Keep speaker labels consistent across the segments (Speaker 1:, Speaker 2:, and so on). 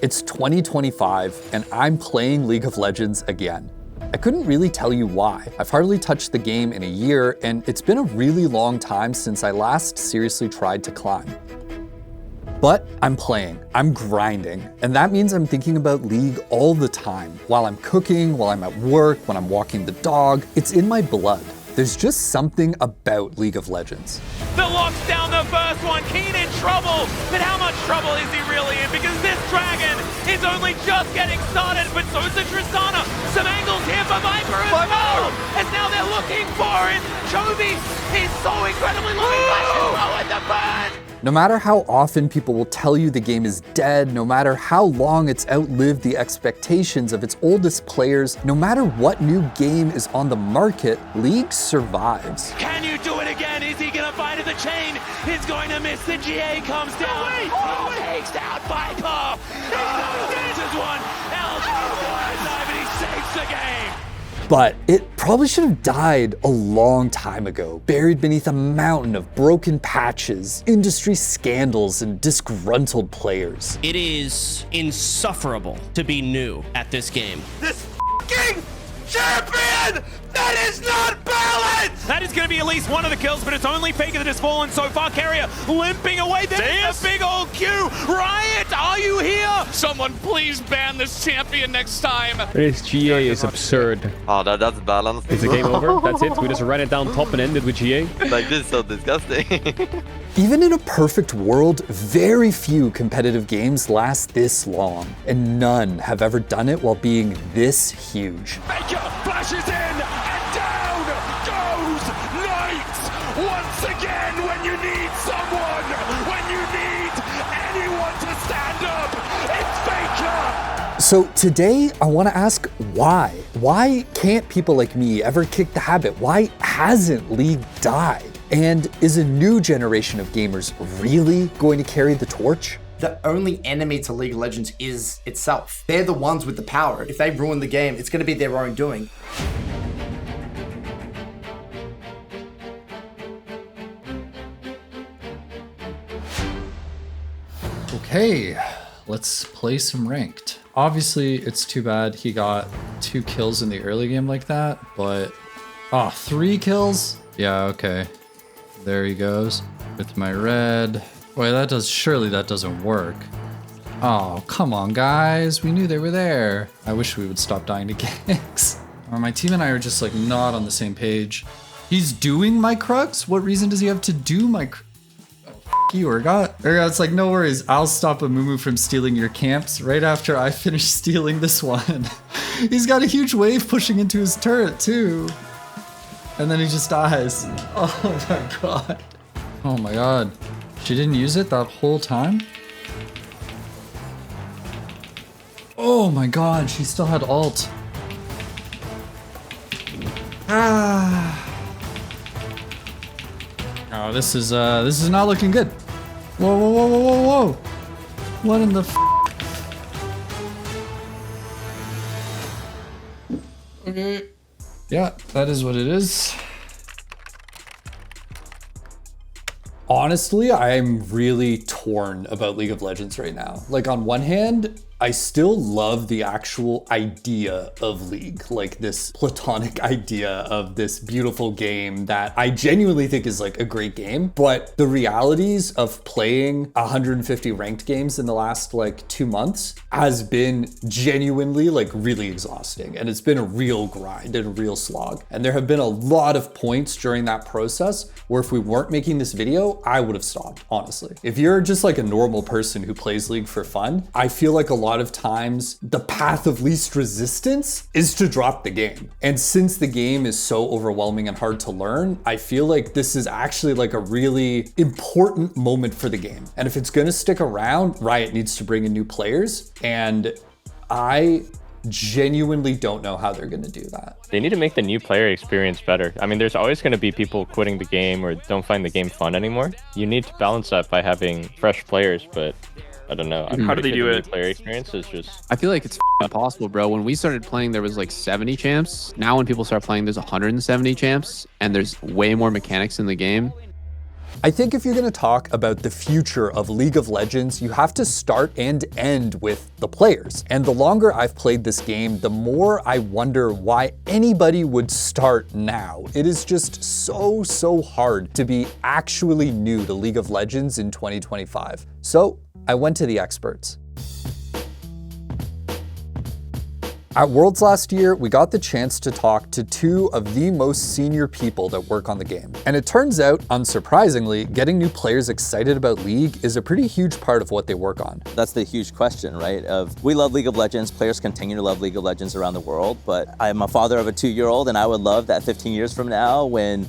Speaker 1: It's 2025, and I'm playing League of Legends again. I couldn't really tell you why. I've hardly touched the game in a year, and it's been a really long time since I last seriously tried to climb. But I'm playing, I'm grinding, and that means I'm thinking about League all the time. While I'm cooking, while I'm at work, when I'm walking the dog, it's in my blood. There's just something about League of Legends.
Speaker 2: The locks down the first one, Keen in trouble, but how much trouble is he really in? Because this dragon is only just getting started, but so is the Tristana. Some angles here for Viper as well, as now they're looking for it. Chovy is so incredibly low, flashes low at the burn.
Speaker 1: No matter how often people will tell you the game is dead, no matter how long it's outlived the expectations of its oldest players, no matter what new game is on the market, League survives.
Speaker 2: Can you do it again? Is he gonna find it? The chain is going to miss. The GA comes down. He takes out Viper. This is one. LG but he saves the game.
Speaker 1: But it probably should have died a long time ago, buried beneath a mountain of broken patches, industry scandals, and disgruntled players.
Speaker 3: It is insufferable to be new at this game.
Speaker 2: This f***ing champion! That is not balanced! That is going to be at least one of the kills, but it's only Fahey that has fallen so far. Carrier limping away. There's a big old Q. Riot, are you here? Someone please ban this champion next time.
Speaker 4: This GA is absurd.
Speaker 5: Oh, that's balanced.
Speaker 4: Is the game over? That's it? We just ran it down top and ended with GA?
Speaker 5: Like, this is so disgusting.
Speaker 1: Even in a perfect world, very few competitive games last this long, and none have ever done it while being this huge.
Speaker 2: Baker flashes in, and down goes Knight once again when you need someone, when you need anyone to stand up, it's Baker!
Speaker 1: So today, I want to ask why? Why can't people like me ever kick the habit? Why hasn't League died? And is a new generation of gamers really going to carry the torch?
Speaker 6: The only enemy to League of Legends is itself. They're the ones with the power. If they ruin the game, it's going to be their own doing.
Speaker 7: Okay, let's play some ranked. Obviously, it's too bad he got 2 kills in the early game like that, but... 3 kills? Yeah, okay. There he goes with my red. Boy, surely that doesn't work. Oh, come on, guys. We knew they were there. I wish we would stop dying to ganks. My team and I are just like not on the same page. He's doing my Krugs? What reason does he have to do my you, Urgot? Urgot's like, no worries. I'll stop a Mumu from stealing your camps right after I finish stealing this one. He's got a huge wave pushing into his turret too. And then he just dies. Oh my god. Oh my god. She didn't use it that whole time? Oh my god, she still had ult. Oh, this is not looking good. Whoa, whoa, whoa, whoa, whoa, whoa. What in the f? Okay. Yeah, that is what it is.
Speaker 1: Honestly, I'm really torn about League of Legends right now. Like, on one hand, I still love the actual idea of League, like this platonic idea of this beautiful game that I genuinely think is like a great game. But the realities of playing 150 ranked games in the last like 2 months has been genuinely like really exhausting. And it's been a real grind and a real slog. And there have been a lot of points during that process where if we weren't making this video, I would have stopped, honestly. If you're just like a normal person who plays League for fun, I feel like a lot of times the path of least resistance is to drop the game. And since the game is so overwhelming and hard to learn, I feel like this is actually like a really important moment for the game. And if it's gonna stick around, Riot needs to bring in new players. And I genuinely don't know how they're gonna do that.
Speaker 4: They need to make the new player experience better. I mean, there's always going to be people quitting the game or don't find the game fun anymore. You need to balance that by having fresh players, but I don't know.
Speaker 8: How do they do it?
Speaker 4: Player experience is just...
Speaker 8: I feel like it's impossible, bro. When we started playing, there was like 70 champs. Now when people start playing, there's 170 champs, and there's way more mechanics in the game.
Speaker 1: I think if you're going to talk about the future of League of Legends, you have to start and end with the players. And the longer I've played this game, the more I wonder why anybody would start now. It is just so hard to be actually new to League of Legends in 2025. So I went to the experts. At Worlds last year, we got the chance to talk to two of the most senior people that work on the game. And it turns out, unsurprisingly, getting new players excited about League is a pretty huge part of what they work on.
Speaker 9: That's the huge question, right? We love League of Legends, players continue to love League of Legends around the world, but I'm a father of a 2-year-old and I would love that 15 years from now when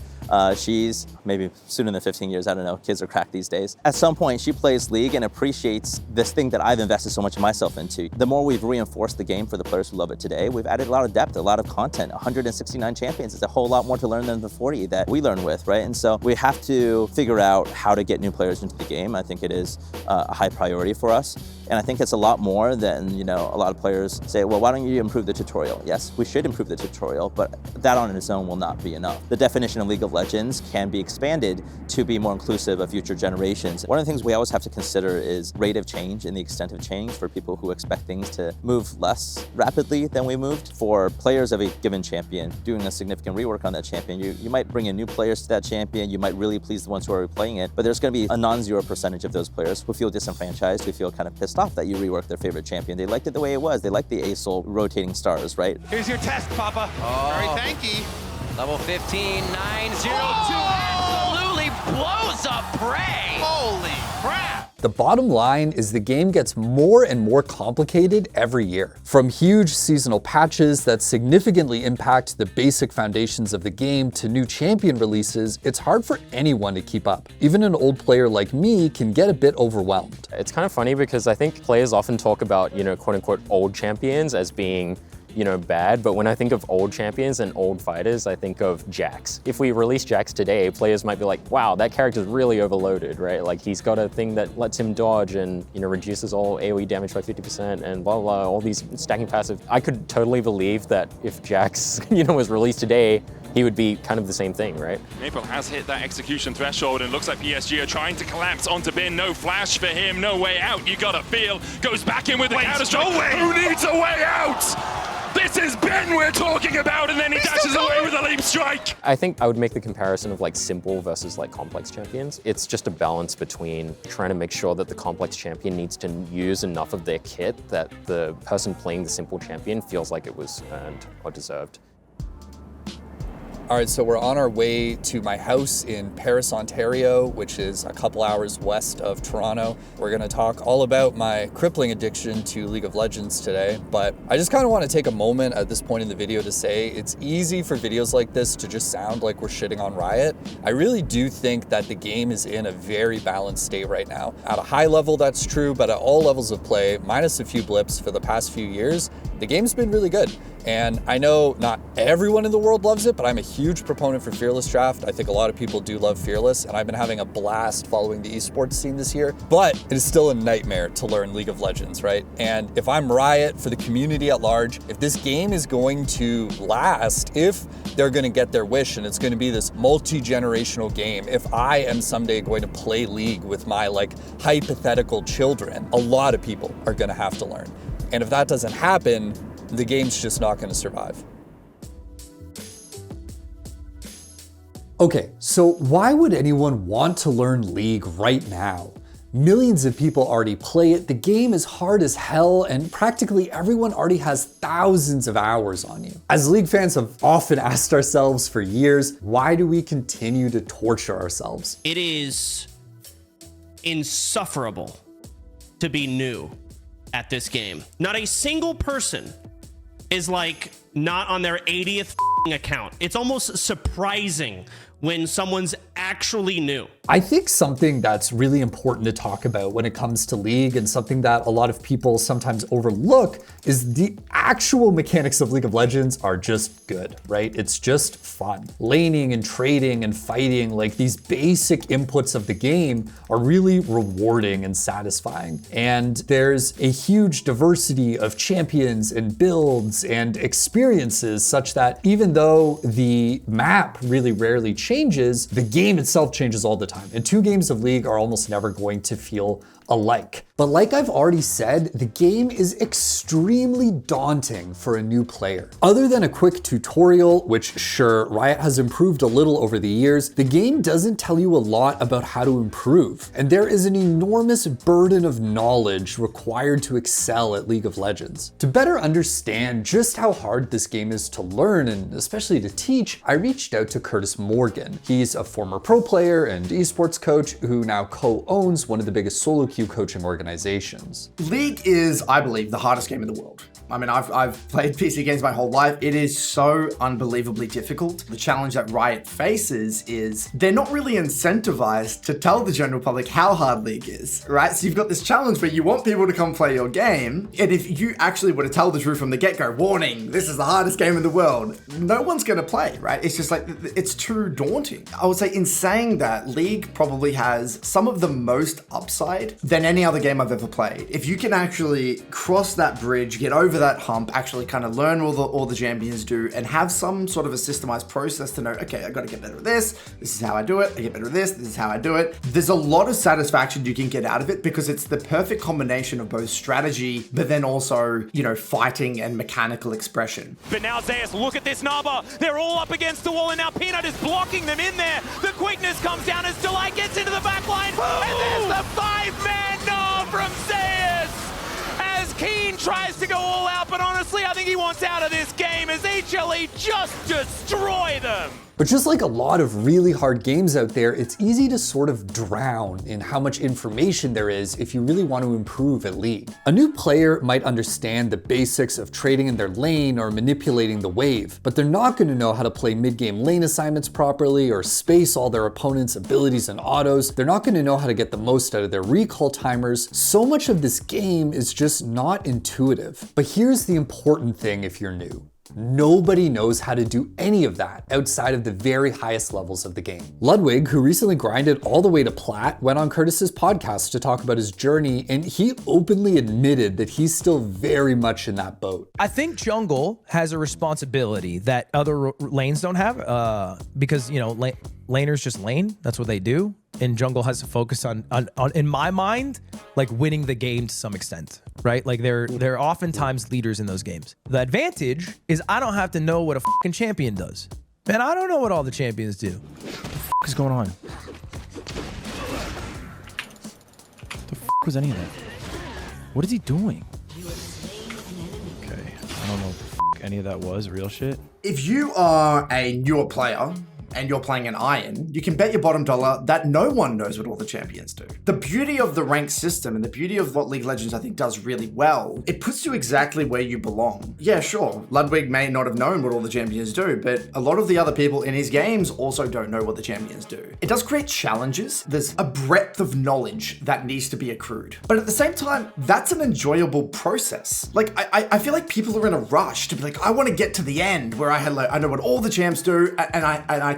Speaker 9: she's maybe sooner than 15 years, I don't know, kids are cracked these days. At some point, she plays League and appreciates this thing that I've invested so much of myself into. The more we've reinforced the game for the players who love it today, we've added a lot of depth, a lot of content. 169 champions is a whole lot more to learn than the 40 that we learn with, right? And so we have to figure out how to get new players into the game. I think it is a high priority for us. And I think it's a lot more than, you know, a lot of players say, well, why don't you improve the tutorial? Yes, we should improve the tutorial, but that on its own will not be enough. The definition of League of Legends can be expanded to be more inclusive of future generations. One of the things we always have to consider is rate of change and the extent of change for people who expect things to move less rapidly than we moved. For players of a given champion, doing a significant rework on that champion, you might bring in new players to that champion, you might really please the ones who are playing it, but there's going to be a non-zero percentage of those players who feel disenfranchised, who feel kind of pissed off that you reworked their favorite champion. They liked it the way it was. They liked the ASOL rotating stars, right?
Speaker 2: Here's your test, Papa.
Speaker 10: Very thanky.
Speaker 2: Level 15, 902. Absolutely blows up Prey.
Speaker 10: Holy crap.
Speaker 1: The bottom line is the game gets more and more complicated every year. From huge seasonal patches that significantly impact the basic foundations of the game to new champion releases, it's hard for anyone to keep up. Even an old player like me can get a bit overwhelmed.
Speaker 4: It's kind of funny because I think players often talk about, you know, quote unquote old champions as being, you know, bad, but when I think of old champions and old fighters, I think of Jax. If we release Jax today, players might be like, wow, that character's really overloaded, right? Like he's got a thing that lets him dodge and, you know, reduces all AoE damage by 50% and blah, blah, all these stacking passive. I could totally believe that if Jax, you know, was released today, he would be kind of the same thing, right?
Speaker 2: Maple has hit that execution threshold and looks like PSG are trying to collapse onto Bin. No flash for him, no way out, you gotta feel. Goes back in with the counter strike. Who needs a way out? This is Ben we're talking about, and then he dashes away with a leap strike.
Speaker 4: I think I would make the comparison of like simple versus like complex champions. It's just a balance between trying to make sure that the complex champion needs to use enough of their kit that the person playing the simple champion feels like it was earned or deserved.
Speaker 1: All right, so we're on our way to my house in Paris, Ontario, which is a couple hours west of Toronto. We're gonna talk all about my crippling addiction to League of Legends today, but I just kind of want to take a moment at this point in the video to say it's easy for videos like this to just sound like we're shitting on Riot. I really do think that the game is in a very balanced state right now. At a high level, that's true, but at all levels of play, minus a few blips for the past few years, the game's been really good. And I know not everyone in the world loves it, but I'm a huge proponent for Fearless Draft. I think a lot of people do love Fearless, and I've been having a blast following the esports scene this year, but it is still a nightmare to learn League of Legends, right? And if I'm Riot, for the community at large, if this game is going to last, if they're gonna get their wish and it's gonna be this multi-generational game, if I am someday going to play League with my like hypothetical children, a lot of people are gonna have to learn. And if that doesn't happen, the game's just not gonna survive. Okay, so why would anyone want to learn League right now? Millions of people already play it, the game is hard as hell, and practically everyone already has thousands of hours on you. As League fans have often asked ourselves for years, why do we continue to torture ourselves?
Speaker 3: It is insufferable to be new at this game. Not a single person is like not on their 80th account. It's almost surprising when someone's actually new.
Speaker 1: I think something that's really important to talk about when it comes to League, and something that a lot of people sometimes overlook, is the actual mechanics of League of Legends are just good, right? It's just fun. Laning and trading and fighting, like these basic inputs of the game are really rewarding and satisfying. And there's a huge diversity of champions and builds and experiences such that even though the map really rarely changes, changes, the game itself changes all the time. And 2 games of League are almost never going to feel alike. But like I've already said, the game is extremely daunting for a new player. Other than a quick tutorial, which sure, Riot has improved a little over the years, the game doesn't tell you a lot about how to improve. And there is an enormous burden of knowledge required to excel at League of Legends. To better understand just how hard this game is to learn, and especially to teach, I reached out to Curtis Morgan. He's a former pro player and esports coach who now co-owns one of the biggest solo queue coaching organizations.
Speaker 6: League is, I believe, the hardest game in the world. I mean, I've played PC games my whole life. It is so unbelievably difficult. The challenge that Riot faces is they're not really incentivized to tell the general public how hard League is, right? So you've got this challenge where you want people to come play your game, and if you actually were to tell the truth from the get-go, warning, this is the hardest game in the world, no one's gonna play, right? It's just like, it's too daunting. I would say in saying that, League probably has some of the most upside than any other game I've ever played. If you can actually cross that bridge, get over that hump, actually kind of learn all the champions do, and have some sort of a systemized process to know, okay, I gotta get better at this is how I do it, I get better at this is how I do it. There's a lot of satisfaction you can get out of it because it's the perfect combination of both strategy, but then also, you know, fighting and mechanical expression.
Speaker 2: But now Zeus, look at this Naba. They're all up against the wall, and now Peanut is blocking them in there. The quickness comes down as Delight gets into the back line, and there's the 5-man Naba from Zeus! As Keen tries to go all out, but honestly, I think he wants out of this game as HLE just destroy them.
Speaker 1: But just like a lot of really hard games out there, it's easy to sort of drown in how much information there is if you really want to improve at League. A new player might understand the basics of trading in their lane or manipulating the wave, but they're not going to know how to play mid-game lane assignments properly or space all their opponents' abilities and autos. They're not going to know how to get the most out of their recall timers. So much of this game is just not intuitive. But here's the important thing if you're new. Nobody knows how to do any of that outside of the very highest levels of the game. Ludwig, who recently grinded all the way to Plat, went on Curtis's podcast to talk about his journey, and he openly admitted that he's still very much in that boat.
Speaker 11: I think jungle has a responsibility that other lanes don't have, because, you know, laners just lane, that's what they do. And jungle has to focus on, in my mind, like winning the game to some extent, right? Like they're oftentimes leaders in those games. The advantage is I don't have to know what a fucking champion does. Man, I don't know what all the champions do. What the is going on? What the was any of that? What is he doing? Okay, I don't know what the any of that was, real shit.
Speaker 6: If you are a newer player, and you're playing an Iron, you can bet your bottom dollar that no one knows what all the champions do. The beauty of the ranked system and the beauty of what League of Legends I think does really well, it puts you exactly where you belong. Yeah, sure, Ludwig may not have known what all the champions do, but a lot of the other people in his games also don't know what the champions do. It does create challenges. There's a breadth of knowledge that needs to be accrued. But at the same time, that's an enjoyable process. Like, I feel like people are in a rush to be like, I want to get to the end where I know what all the champs do, and I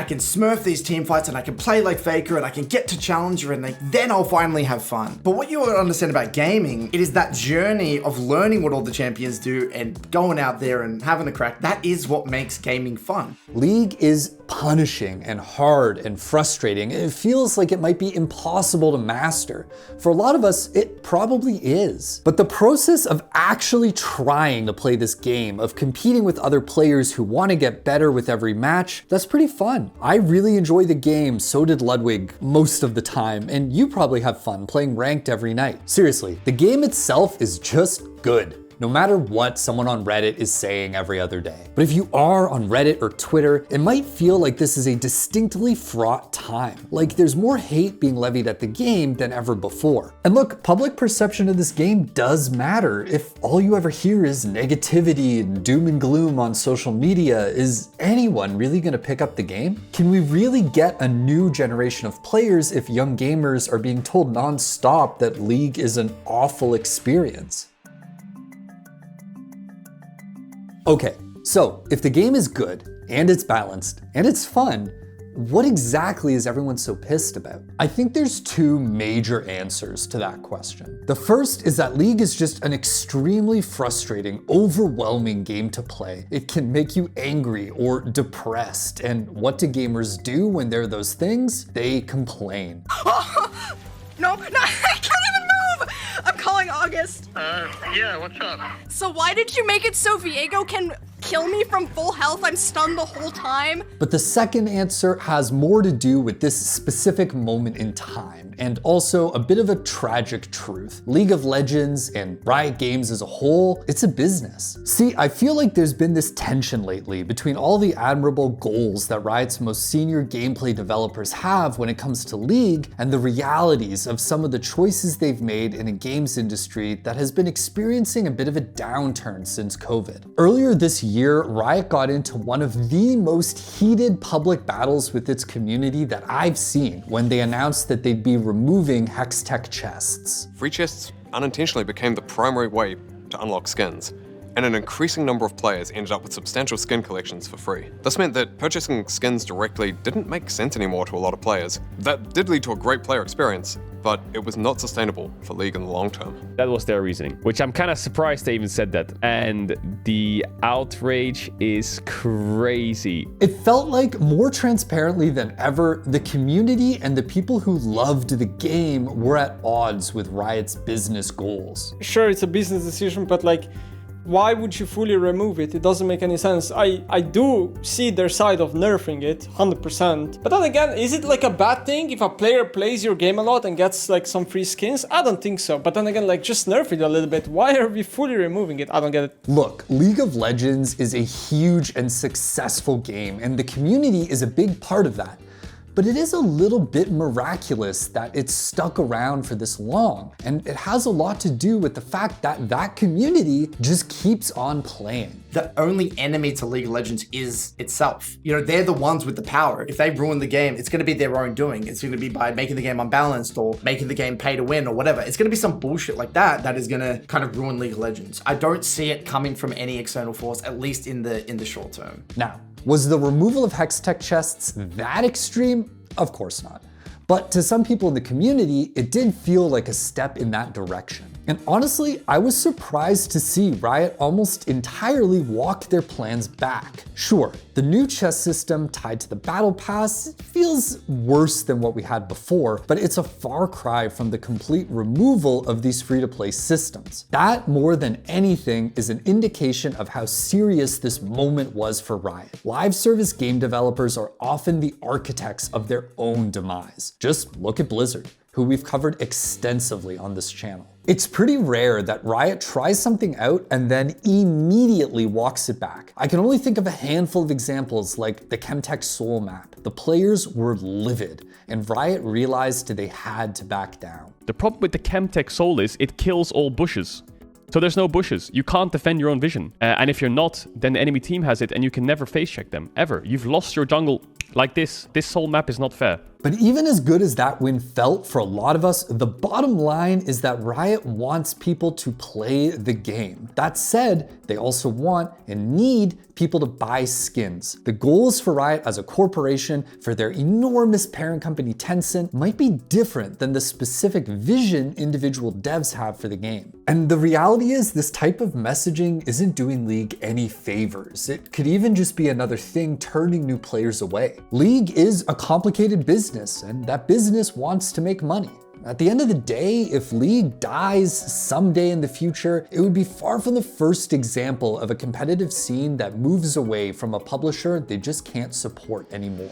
Speaker 6: can smurf these team fights and I can play like Faker and I can get to Challenger and then I'll finally have fun. But what you understand about gaming, it is that journey of learning what all the champions do and going out there and having a crack. That is what makes gaming fun.
Speaker 1: League is punishing and hard and frustrating. It feels like it might be impossible to master. For a lot of us, it probably is. But the process of actually trying to play this game, of competing with other players who want to get better with every match, that's pretty fun. I really enjoy the game, so did Ludwig most of the time, and you probably have fun playing ranked every night. Seriously, the game itself is just good, no matter what someone on Reddit is saying every other day. But if you are on Reddit or Twitter, it might feel like this is a distinctly fraught time. Like there's more hate being levied at the game than ever before. And look, public perception of this game does matter. If all you ever hear is negativity and doom and gloom on social media, is anyone really gonna pick up the game? Can we really get a new generation of players if young gamers are being told non-stop that League is an awful experience? Okay, so if the game is good, and it's balanced, and it's fun, what exactly is everyone so pissed about? I think there's two major answers to that question. The first is that League is just an extremely frustrating, overwhelming game to play. It can make you angry or depressed, and what do gamers do when they're those things? They complain.
Speaker 12: No, I can't even move! I'm calling August.
Speaker 13: Yeah, what's up?
Speaker 12: So why did you make it so Fahey can kill me from full health? I'm stunned the whole time.
Speaker 1: But the second answer has more to do with this specific moment in time, and also a bit of a tragic truth. League of Legends and Riot Games as a whole, it's a business. See, I feel like there's been this tension lately between all the admirable goals that Riot's most senior gameplay developers have when it comes to League, and the realities of some of the choices they've made in a games industry that has been experiencing a bit of a downturn since COVID. Earlier this year, Riot got into one of the most heated public battles with its community that I've seen when they announced that they'd be removing Hextech chests.
Speaker 14: Free chests unintentionally became the primary way to unlock skins, and an increasing number of players ended up with substantial skin collections for free. This meant that purchasing skins directly didn't make sense anymore to a lot of players. That did lead to a great player experience, but it was not sustainable for League in the long term.
Speaker 15: That was their reasoning, which I'm kind of surprised they even said that. And the outrage is crazy.
Speaker 1: It felt like, more transparently than ever, the community and the people who loved the game were at odds with Riot's business goals.
Speaker 16: Sure, it's a business decision, but like, why would you fully remove it? It doesn't make any sense. I do see their side of nerfing it, 100%. But then again, is it like a bad thing if a player plays your game a lot and gets like some free skins? I don't think so. But then again, like, just nerf it a little bit. Why are we fully removing it? I don't get it.
Speaker 1: Look, League of Legends is a huge and successful game, and the community is a big part of that. But it is a little bit miraculous that it's stuck around for this long. And it has a lot to do with the fact that that community just keeps on playing.
Speaker 6: The only enemy to League of Legends is itself. You know, they're the ones with the power. If they ruin the game, it's going to be their own doing. It's going to be by making the game unbalanced or making the game pay to win or whatever. It's going to be some bullshit like that that is going to kind of ruin League of Legends. I don't see it coming from any external force, at least in the short term.
Speaker 1: Now, was the removal of Hextech chests that extreme? Of course not. But to some people in the community, it did feel like a step in that direction. And honestly, I was surprised to see Riot almost entirely walk their plans back. Sure, the new chest system tied to the Battle Pass feels worse than what we had before, but it's a far cry from the complete removal of these free-to-play systems. That, more than anything, is an indication of how serious this moment was for Riot. Live service game developers are often the architects of their own demise. Just look at Blizzard, who we've covered extensively on this channel. It's pretty rare that Riot tries something out and then immediately walks it back. I can only think of a handful of examples like the Chemtech Soul map. The players were livid, and Riot realized they had to back down.
Speaker 15: The problem with the Chemtech Soul is it kills all bushes. So there's no bushes. You can't defend your own vision. And if you're not, then the enemy team has it and you can never face check them, ever. You've lost your jungle like this. This Soul map is not fair.
Speaker 1: But even as good as that win felt for a lot of us, the bottom line is that Riot wants people to play the game. That said, they also want and need people to buy skins. The goals for Riot as a corporation for their enormous parent company Tencent might be different than the specific vision individual devs have for the game. And the reality is, this type of messaging isn't doing League any favors. It could even just be another thing turning new players away. League is a complicated business, and that business wants to make money. At the end of the day, if League dies someday in the future, it would be far from the first example of a competitive scene that moves away from a publisher they just can't support anymore.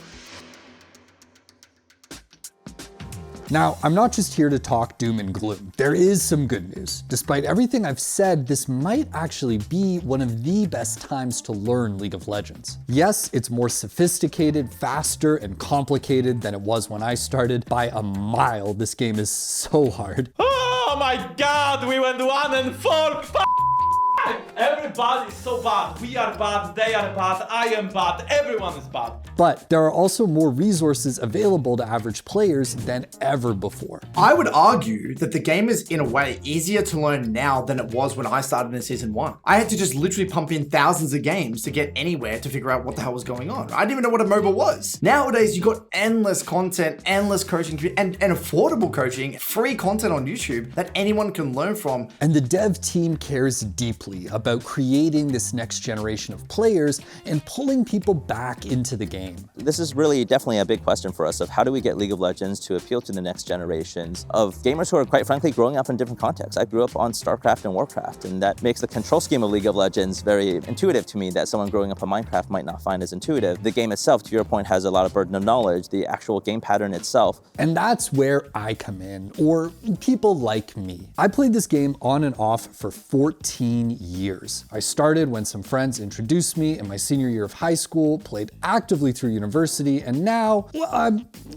Speaker 1: Now, I'm not just here to talk doom and gloom. There is some good news. Despite everything I've said, this might actually be one of the best times to learn League of Legends. Yes, it's more sophisticated, faster, and complicated than it was when I started. By a mile, this game is so hard.
Speaker 2: Oh my god, we went 1-4.
Speaker 13: Everybody is so bad. We are bad, they are bad, I am bad, everyone is bad.
Speaker 1: But there are also more resources available to average players than ever before.
Speaker 6: I would argue that the game is, in a way, easier to learn now than it was when I started in Season 1. I had to just literally pump in thousands of games to get anywhere to figure out what the hell was going on. I didn't even know what a MOBA was. Nowadays, you got endless content, endless coaching, and affordable coaching, free content on YouTube that anyone can learn from.
Speaker 1: And the dev team cares deeply about creating this next generation of players and pulling people back into the game.
Speaker 9: This is really definitely a big question for us of how do we get League of Legends to appeal to the next generations of gamers who are quite frankly growing up in different contexts. I grew up on StarCraft and Warcraft, and that makes the control scheme of League of Legends very intuitive to me that someone growing up on Minecraft might not find as intuitive. The game itself, to your point, has a lot of burden of knowledge, the actual game pattern itself.
Speaker 1: And that's where I come in, or people like me. I played this game on and off for 14 years. I started when some friends introduced me in my senior year of high school, played actively through university, and now, well,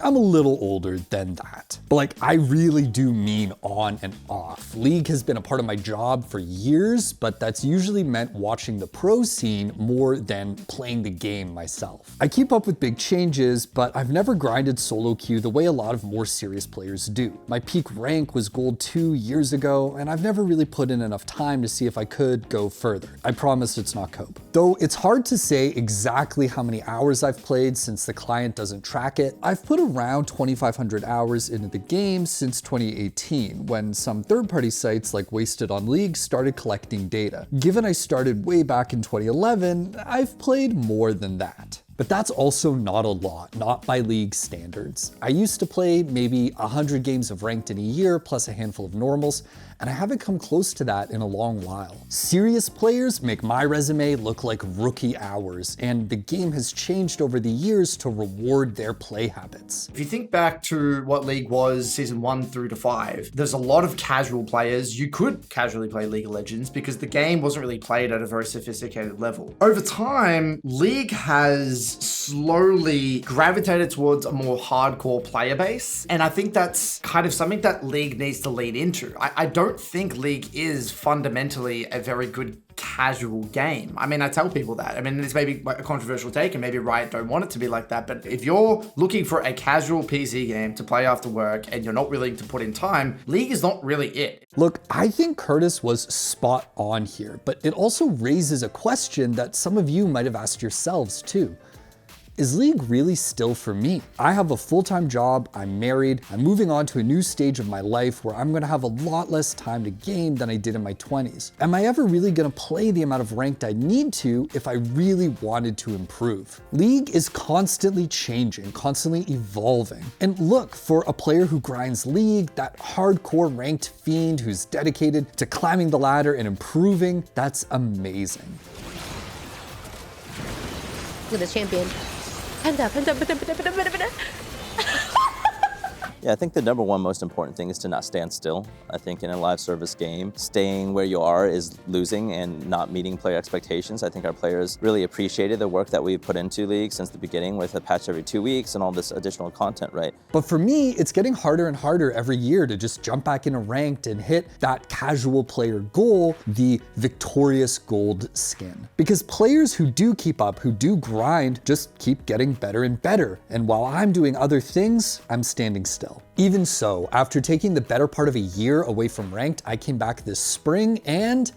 Speaker 1: I'm a little older than that. But like, I really do mean on and off. League has been a part of my job for years, but that's usually meant watching the pro scene more than playing the game myself. I keep up with big changes, but I've never grinded solo queue the way a lot of more serious players do. My peak rank was gold 2 years ago, and I've never really put in enough time to see if I could go further. I promise it's not cope. Though it's hard to say exactly how many hours I've played since the client doesn't track it, I've put around 2,500 hours into the game since 2018, when some third-party sites like Wasted on League started collecting data. Given I started way back in 2011, I've played more than that. But that's also not a lot, not by League standards. I used to play maybe 100 games of ranked in a year, plus a handful of normals, and I haven't come close to that in a long while. Serious players make my resume look like rookie hours, and the game has changed over the years to reward their play habits.
Speaker 6: If you think back to what League was Season 1 through to 5, there's a lot of casual players. You could casually play League of Legends because the game wasn't really played at a very sophisticated level. Over time, League has slowly gravitated towards a more hardcore player base, and I think that's kind of something that League needs to lean into. I don't think League is fundamentally a very good casual game. I mean, I tell people that. I mean, this may be a controversial take and maybe Riot don't want it to be like that, but if you're looking for a casual PC game to play after work and you're not willing to put in time, League is not really it.
Speaker 1: Look, I think Curtis was spot on here, but it also raises a question that some of you might have asked yourselves too. Is League really still for me? I have a full-time job, I'm married, I'm moving on to a new stage of my life where I'm gonna have a lot less time to game than I did in my 20s. Am I ever really gonna play the amount of ranked I need to if I really wanted to improve? League is constantly changing, constantly evolving. And look, for a player who grinds League, that hardcore ranked fiend who's dedicated to climbing the ladder and improving, that's amazing.
Speaker 17: Look at this champion. Panda.
Speaker 9: Yeah, I think the number one most important thing is to not stand still. I think in a live service game, staying where you are is losing and not meeting player expectations. I think our players really appreciated the work that we've put into League since the beginning with a patch every 2 weeks and all this additional content, right?
Speaker 1: But for me, it's getting harder and harder every year to just jump back into ranked and hit that casual player goal, the victorious gold skin. Because players who do keep up, who do grind, just keep getting better and better. And while I'm doing other things, I'm standing still. Even so, after taking the better part of a year away from ranked, I came back this spring and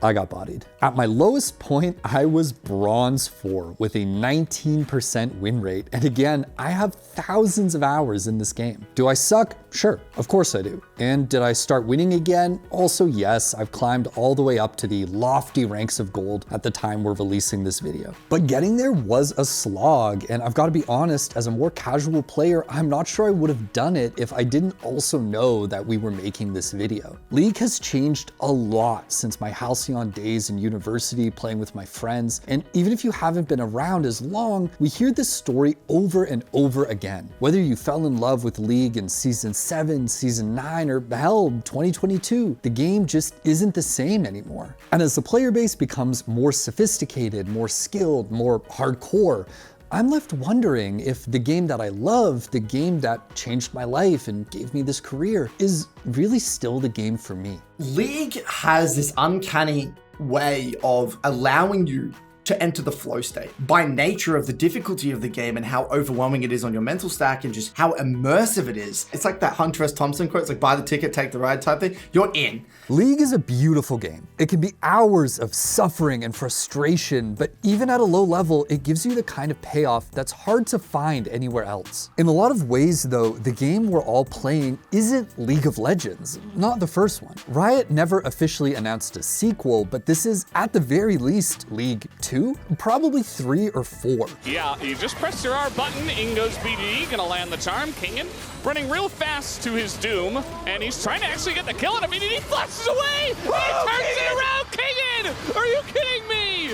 Speaker 1: I got bodied. At my lowest point, I was bronze 4 with a 19% win rate. And again, I have thousands of hours in this game. Do I suck? Sure, of course I do. And did I start winning again? Also yes, I've climbed all the way up to the lofty ranks of gold at the time we're releasing this video. But getting there was a slog, and I've got to be honest, as a more casual player, I'm not sure I would have done it if I didn't also know that we were making this video. League has changed a lot since my halcyon days in university playing with my friends, and even if you haven't been around as long, we hear this story over and over again. Whether you fell in love with League in Season 7, Season 9, or hell, 2022, the game just isn't the same anymore. And as the player base becomes more sophisticated, more skilled, more hardcore, I'm left wondering if the game that I love, the game that changed my life and gave me this career, is really still the game for me.
Speaker 6: League has this uncanny way of allowing you to enter the flow state by nature of the difficulty of the game and how overwhelming it is on your mental stack and just how immersive it is. It's like that Hunter S. Thompson quote, it's like buy the ticket, take the ride type thing. You're in.
Speaker 1: League is a beautiful game. It can be hours of suffering and frustration, but even at a low level, it gives you the kind of payoff that's hard to find anywhere else. In a lot of ways though, the game we're all playing isn't League of Legends, not the first one. Riot never officially announced a sequel, but this is at the very least League 2, probably 3 or 4.
Speaker 18: Yeah, you just press your R button, in goes BDE, gonna land the charm, Kingen, running real fast to his doom, and he's trying to actually get the kill on him, and he flashes away! He turns it around, Kingen! Are you kidding me?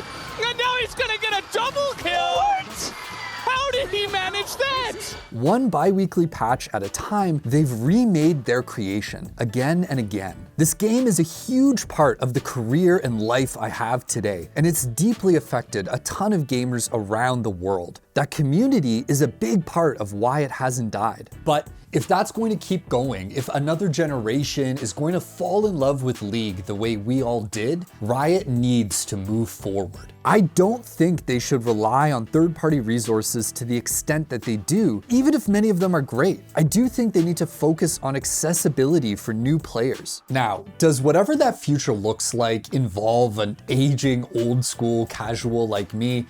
Speaker 18: And now he's gonna get a double kill! What? How did he manage that?
Speaker 1: One bi-weekly patch at a time, they've remade their creation again and again. This game is a huge part of the career and life I have today, and it's deeply affected a ton of gamers around the world. That community is a big part of why it hasn't died. But if that's going to keep going, if another generation is going to fall in love with League the way we all did, Riot needs to move forward. I don't think they should rely on third-party resources to the extent that they do, even if many of them are great. I do think they need to focus on accessibility for new players. Now, does whatever that future looks like involve an aging, old-school casual like me?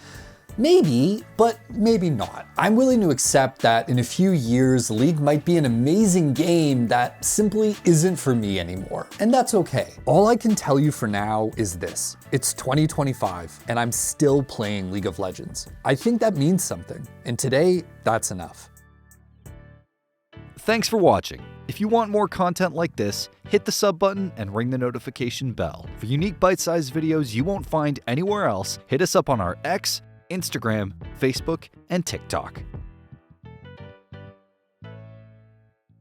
Speaker 1: Maybe, but maybe not. I'm willing to accept that in a few years, League might be an amazing game that simply isn't for me anymore, and that's okay. All I can tell you for now is this: it's 2025, and I'm still playing League of Legends. I think that means something, and today, that's enough.
Speaker 19: Thanks for watching. If you want more content like this, hit the sub button and ring the notification bell. For unique bite-sized videos you won't find anywhere else, hit us up on our X, Instagram, Facebook, and TikTok.